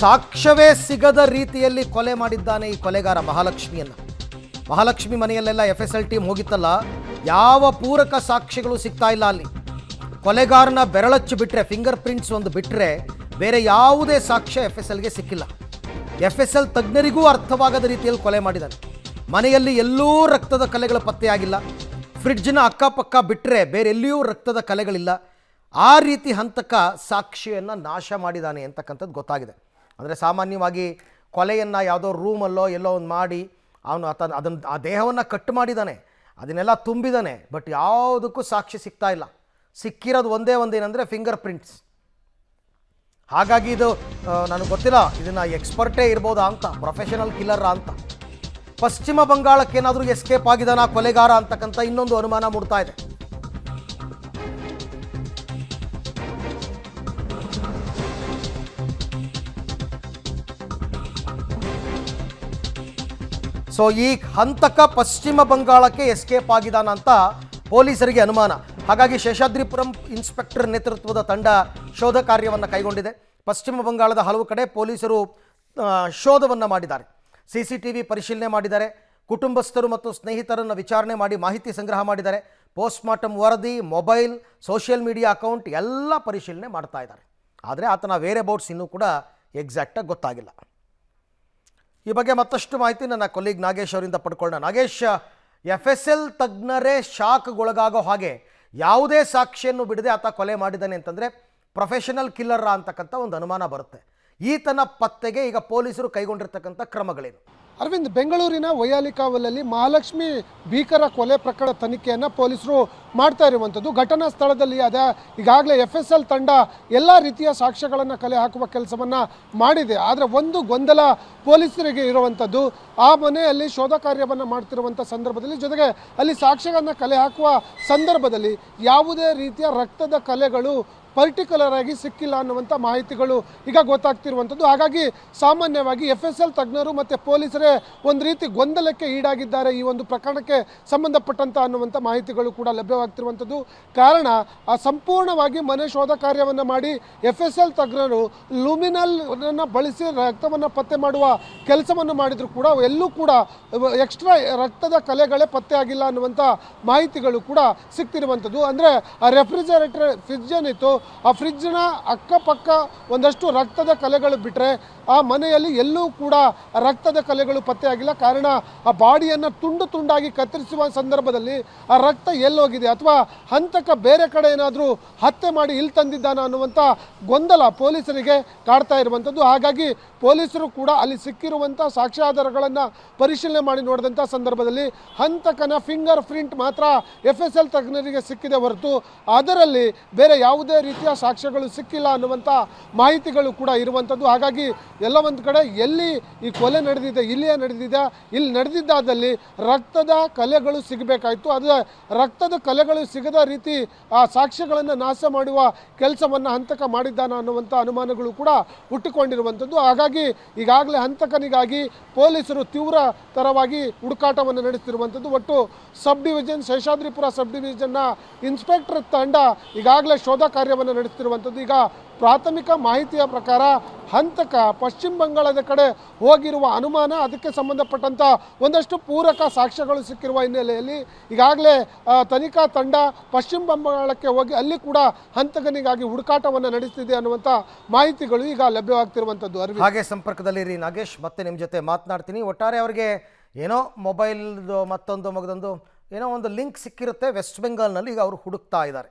ಸಾಕ್ಷ್ಯವೇ ಸಿಗದ ರೀತಿಯಲ್ಲಿ ಕೊಲೆ ಮಾಡಿದ್ದಾನೆ ಈ ಕೊಲೆಗಾರ ಮಹಾಲಕ್ಷ್ಮಿಯನ್ನು. ಮಹಾಲಕ್ಷ್ಮಿ ಮನೆಯಲ್ಲೆಲ್ಲ FSL ಟೀಮ್ ಹೋಗಿತ್ತಲ್ಲ, ಯಾವ ಪೂರಕ ಸಾಕ್ಷ್ಯಗಳು ಸಿಗ್ತಾ ಇಲ್ಲ ಅಲ್ಲಿ. ಕೊಲೆಗಾರನ ಬೆರಳಚ್ಚು ಬಿಟ್ಟರೆ, ಫಿಂಗರ್ ಪ್ರಿಂಟ್ಸ್ ಒಂದು ಬಿಟ್ಟರೆ ಬೇರೆ ಯಾವುದೇ ಸಾಕ್ಷ್ಯ FSLಗೆ ಸಿಕ್ಕಿಲ್ಲ. FSL ತಜ್ಞರಿಗೂ ಅರ್ಥವಾಗದ ರೀತಿಯಲ್ಲಿ ಕೊಲೆ ಮಾಡಿದ್ದಾನೆ. ಮನೆಯಲ್ಲಿ ಎಲ್ಲೂ ರಕ್ತದ ಕಲೆಗಳು ಪತ್ತೆಯಾಗಿಲ್ಲ. ಫ್ರಿಡ್ಜ್ನ ಅಕ್ಕಪಕ್ಕ ಬಿಟ್ಟರೆ ಬೇರೆ ಎಲ್ಲಿಯೂ ರಕ್ತದ ಕಲೆಗಳಿಲ್ಲ. ಆ ರೀತಿ ಹಂತಕ ಸಾಕ್ಷಿಯನ್ನು ನಾಶ ಮಾಡಿದ್ದಾನೆ ಅಂತಕ್ಕಂಥದ್ದು ಗೊತ್ತಾಗಿದೆ. ಅಂದರೆ ಸಾಮಾನ್ಯವಾಗಿ ಕೊಲೆಯನ್ನು ಯಾವುದೋ ರೂಮಲ್ಲೋ ಎಲ್ಲೋ ಒಂದು ಮಾಡಿ ಅವನು ಆ ದೇಹವನ್ನು ಕಟ್ ಮಾಡಿದ್ದಾನೆ, ಅದನ್ನೆಲ್ಲ ತುಂಬಿದ್ದಾನೆ. ಬಟ್ ಯಾವುದಕ್ಕೂ ಸಾಕ್ಷಿ ಸಿಗ್ತಾ ಇಲ್ಲ. ಸಿಕ್ಕಿರೋದು ಒಂದೇ ಒಂದೇನೆಂದರೆ ಫಿಂಗರ್ ಪ್ರಿಂಟ್ಸ್. ಹಾಗಾಗಿ ಇದು ನನಗೆ ಗೊತ್ತಿಲ್ಲ, ಇದನ್ನು ಎಕ್ಸ್ಪರ್ಟೇ ಇರ್ಬೋದಾ ಅಂತ, ಪ್ರೊಫೆಷನಲ್ ಕಿಲ್ಲರ್ ಅಂತ. ಪಶ್ಚಿಮ ಬಂಗಾಳಕ್ಕೆ ಏನಾದರೂ ಎಸ್ಕೇಪ್ ಆಗಿದ್ದಾನಾ ಕೊಲೆಗಾರ ಅಂತಕ್ಕಂಥ ಇನ್ನೊಂದು ಅನುಮಾನ ಮೂಡ್ತಾ ಇದೆ. ಸೊ ಈ ಹಂತಕ ಪಶ್ಚಿಮ ಬಂಗಾಳಕ್ಕೆ ಎಸ್ಕೇಪ್ ಆಗಿದ್ದಾನ ಅಂತ ಪೊಲೀಸರಿಗೆ ಅನುಮಾನ. ಹಾಗಾಗಿ ಶೇಷಾದ್ರಿಪುರಂ ಇನ್ಸ್ಪೆಕ್ಟರ್ ನೇತೃತ್ವದ ತಂಡ ಶೋಧ ಕಾರ್ಯವನ್ನು ಕೈಗೊಂಡಿದೆ. ಪಶ್ಚಿಮ ಬಂಗಾಳದ ಹಲವು ಕಡೆ ಪೊಲೀಸರು ಶೋಧವನ್ನು ಮಾಡಿದ್ದಾರೆ. CCTV ಪರಿಶೀಲನೆ ಮಾಡಿದ್ದಾರೆ. ಕುಟುಂಬಸ್ಥರು ಮತ್ತು ಸ್ನೇಹಿತರನ್ನು ವಿಚಾರಣೆ ಮಾಡಿ ಮಾಹಿತಿ ಸಂಗ್ರಹ ಮಾಡಿದ್ದಾರೆ. ಪೋಸ್ಟ್ಮಾರ್ಟಮ್ ವರದಿ, ಮೊಬೈಲ್, ಸೋಷಿಯಲ್ ಮೀಡಿಯಾ ಅಕೌಂಟ್ ಎಲ್ಲ ಪರಿಶೀಲನೆ ಮಾಡ್ತಾ ಇದ್ದಾರೆ. ಆದರೆ ಆತನ ವೇರೆಬೌಟ್ಸ್ ಇನ್ನೂ ಕೂಡ ಎಕ್ಸಾಕ್ಟಾಗಿ ಗೊತ್ತಾಗಿಲ್ಲ. ಈ ಬಗ್ಗೆ ಮತ್ತಷ್ಟು ಮಾಹಿತಿ ನನ್ನ ಕೊಲೀಗ್ ನಾಗೇಶ್ ಅವರಿಂದ ಪಡ್ಕೊಳ್ಳೋಣ. ನಾಗೇಶ್, FSL ತಜ್ಞರೇ ಶಾಕ್ಗೊಳಗಾಗೋ ಹಾಗೆ ಯಾವುದೇ ಸಾಕ್ಷಿಯನ್ನು ಬಿಡದೆ ಆತ ಕೊಲೆ ಮಾಡಿದ್ದಾನೆ ಅಂತಂದರೆ ಪ್ರೊಫೆಷನಲ್ ಕಿಲ್ಲರ್ ಅಂತಕ್ಕಂಥ ಒಂದು ಅನುಮಾನ ಬರುತ್ತೆ. ಈತನ ಪತ್ತೆಗೆ ಈಗ ಪೊಲೀಸರು ಕೈಗೊಂಡಿರ್ತಕ್ಕಂಥ ಕ್ರಮಗಳೇನು? ಅರವಿಂದ್, ಬೆಂಗಳೂರಿನ ವೈಯಾಲಿಕಾವಲಲ್ಲಿ ಮಹಾಲಕ್ಷ್ಮಿ ಭೀಕರ ಕೊಲೆ ಪ್ರಕರಣ ತನಿಖೆಯನ್ನು ಪೊಲೀಸರು ಮಾಡ್ತಾ ಇರುವಂಥದ್ದು. ಘಟನಾ ಸ್ಥಳದಲ್ಲಿ ಈಗಾಗಲೇ FSL ತಂಡ ಎಲ್ಲ ರೀತಿಯ ಸಾಕ್ಷ್ಯಗಳನ್ನು ಕಲೆ ಹಾಕುವ ಕೆಲಸವನ್ನು ಮಾಡಿದೆ. ಆದರೆ ಒಂದು ಗೊಂದಲ ಪೊಲೀಸರಿಗೆ ಇರುವಂಥದ್ದು, ಆ ಮನೆಯಲ್ಲಿ ಶೋಧ ಕಾರ್ಯವನ್ನು ಮಾಡ್ತಿರುವಂಥ ಸಂದರ್ಭದಲ್ಲಿ, ಜೊತೆಗೆ ಅಲ್ಲಿ ಸಾಕ್ಷ್ಯಗಳನ್ನು ಕಲೆ ಹಾಕುವ ಸಂದರ್ಭದಲ್ಲಿ ಯಾವುದೇ ರೀತಿಯ ರಕ್ತದ ಕಲೆಗಳು ಪರ್ಟಿಕ್ಯುಲರ್ ಆಗಿ ಸಿಕ್ಕಿಲ್ಲ ಅನ್ನುವಂಥ ಮಾಹಿತಿಗಳು ಈಗ ಗೊತ್ತಾಗ್ತಿರುವಂಥದ್ದು. ಹಾಗಾಗಿ ಸಾಮಾನ್ಯವಾಗಿ FSL ತಜ್ಞರು ಮತ್ತು ಪೊಲೀಸರೇ ಒಂದು ರೀತಿ ಗೊಂದಲಕ್ಕೆ ಈಡಾಗಿದ್ದಾರೆ ಈ ಒಂದು ಪ್ರಕರಣಕ್ಕೆ ಸಂಬಂಧಪಟ್ಟಂಥ ಅನ್ನುವಂಥ ಮಾಹಿತಿಗಳು ಕೂಡ ಲಭ್ಯವಾಗ್ತಿರುವಂಥದ್ದು. ಕಾರಣ ಸಂಪೂರ್ಣವಾಗಿ ಮನೆ ಶೋಧ ಕಾರ್ಯವನ್ನು ಮಾಡಿ FSL ತಜ್ಞರು ಲುಮಿನಲ್ನ ಬಳಸಿ ರಕ್ತವನ್ನು ಪತ್ತೆ ಮಾಡುವ ಕೆಲಸವನ್ನು ಮಾಡಿದರೂ ಕೂಡ ಎಲ್ಲೂ ಕೂಡ ಎಕ್ಸ್ಟ್ರಾ ರಕ್ತದ ಕಲೆಗಳೇ ಪತ್ತೆ ಆಗಿಲ್ಲ ಅನ್ನುವಂಥ ಮಾಹಿತಿಗಳು ಕೂಡ ಸಿಗ್ತಿರುವಂಥದ್ದು. ಅಂದರೆ ಆ ರೆಫ್ರಿಜರೇಟರ್ ಫ್ರಿಡ್ಜ್ ಏನಿತ್ತು, ಆ ಫ್ರಿಡ್ಜ್ನ ಅಕ್ಕಪಕ್ಕ ಒಂದಷ್ಟು ರಕ್ತದ ಕಲೆಗಳು ಬಿಟ್ಟರೆ ಆ ಮನೆಯಲ್ಲಿ ಎಲ್ಲೂ ಕೂಡ ರಕ್ತದ ಕಲೆಗಳು ಪತ್ತೆ ಆಗಿಲ್ಲ. ಕಾರಣ ಆ ಬಾಡಿಯನ್ನು ತುಂಡು ತುಂಡಾಗಿ ಕತ್ತರಿಸುವ ಸಂದರ್ಭದಲ್ಲಿ ಆ ರಕ್ತ ಎಲ್ಲೋಗಿದೆ, ಅಥವಾ ಹಂತಕ ಬೇರೆ ಕಡೆ ಏನಾದರೂ ಹತ್ಯೆ ಮಾಡಿ ಇಲ್ಲಿ ತಂದಿದ್ದಾನ ಅನ್ನುವಂಥ ಗೊಂದಲ ಪೊಲೀಸರಿಗೆ ಕಾಡ್ತಾ ಇರುವಂಥದ್ದು. ಹಾಗಾಗಿ ಪೊಲೀಸರು ಕೂಡ ಅಲ್ಲಿ ಸಿಕ್ಕಿರುವಂಥ ಸಾಕ್ಷ್ಯಾಧಾರಗಳನ್ನು ಪರಿಶೀಲನೆ ಮಾಡಿ ನೋಡಿದಂಥ ಸಂದರ್ಭದಲ್ಲಿ ಹಂತಕನ ಫಿಂಗರ್ ಪ್ರಿಂಟ್ ಮಾತ್ರ FSL ತಜ್ಞರಿಗೆ ಸಿಕ್ಕಿದೆ ಹೊರತು ಅದರಲ್ಲಿ ಬೇರೆ ಯಾವುದೇ ರೀತಿಯ ಸಾಕ್ಷ್ಯಗಳು ಸಿಕ್ಕಿಲ್ಲ ಅನ್ನುವಂಥ ಮಾಹಿತಿಗಳು ಕೂಡ ಇರುವಂಥದ್ದು. ಹಾಗಾಗಿ ಎಲ್ಲ ಒಂದು ಕಡೆ ಎಲ್ಲಿ ಈ ಕೊಲೆ ನಡೆದಿದೆ, ಇಲ್ಲಿಯೇ ನಡೆದಿದೆ, ಇಲ್ಲಿ ನಡೆದಿದ್ದಾದಲ್ಲಿ ರಕ್ತದ ಕಲೆಗಳು ಸಿಗಬೇಕಾಯಿತು. ಆದರೆ ರಕ್ತದ ಕಲೆಗಳು ಸಿಗದ ರೀತಿ ಆ ಸಾಕ್ಷ್ಯಗಳನ್ನು ನಾಶ ಮಾಡುವ ಕೆಲಸವನ್ನು ಹಂತಕ ಮಾಡಿದ್ದಾನ ಅನ್ನುವಂಥ ಅನುಮಾನಗಳು ಕೂಡ ಹುಟ್ಟಿಕೊಂಡಿರುವಂಥದ್ದು. ಹಾಗಾಗಿ ಈಗಾಗಲೇ ಹಂತಕನಿಗಾಗಿ ಪೊಲೀಸರು ತೀವ್ರ ತರವಾಗಿ ಹುಡುಕಾಟವನ್ನು ನಡೆಸ್ತಿರುವಂಥದ್ದು. ಒಟ್ಟು ಸಬ್ ಡಿವಿಷನ್, ಶೇಷಾದ್ರಿಪುರ ಸಬ್ ಡಿವಿಷನ್ನ ಇನ್ಸ್ಪೆಕ್ಟರ್ ತಂಡ ಈಗಾಗಲೇ ಶೋಧ ಕಾರ್ಯವನ್ನು ನಡೆಸ್ತಿರುವಂಥದ್ದು. ಈಗ ಪ್ರಾಥಮಿಕ ಮಾಹಿತಿಯ ಪ್ರಕಾರ ಹಂತಕ ಪಶ್ಚಿಮ ಬಂಗಾಳದ ಕಡೆ ಹೋಗಿರುವ ಅನುಮಾನ, ಅದಕ್ಕೆ ಸಂಬಂಧಪಟ್ಟಂಥ ಒಂದಷ್ಟು ಪೂರಕ ಸಾಕ್ಷ್ಯಗಳು ಸಿಕ್ಕಿರುವ ಹಿನ್ನೆಲೆಯಲ್ಲಿ ಈಗಾಗಲೇ ತನಿಖಾ ತಂಡ ಪಶ್ಚಿಮ ಬಂಗಾಳಕ್ಕೆ ಹೋಗಿ ಅಲ್ಲಿ ಕೂಡ ಹಂತಕನಿಗಾಗಿ ಹುಡುಕಾಟವನ್ನು ನಡೆಸ್ತಿದೆ ಅನ್ನುವಂಥ ಮಾಹಿತಿಗಳು ಈಗ ಲಭ್ಯವಾಗ್ತಿರುವಂಥದ್ದು. ಹಾಗೆ ಸಂಪರ್ಕದಲ್ಲಿರಿ ನಾಗೇಶ್, ಮತ್ತೆ ನಿಮ್ಮ ಜೊತೆ ಮಾತನಾಡ್ತೀನಿ. ಒಟ್ಟಾರೆ ಅವರಿಗೆ ಏನೋ ಮೊಬೈಲ್ದು ಮತ್ತೊಂದು ಮಗದೊಂದು ಏನೋ ಒಂದು ಲಿಂಕ್ ಸಿಕ್ಕಿರುತ್ತೆ ವೆಸ್ಟ್ ಬೆಂಗಾಲ್ನಲ್ಲಿ, ಈಗ ಅವರು ಹುಡುಕ್ತಾ ಇದ್ದಾರೆ.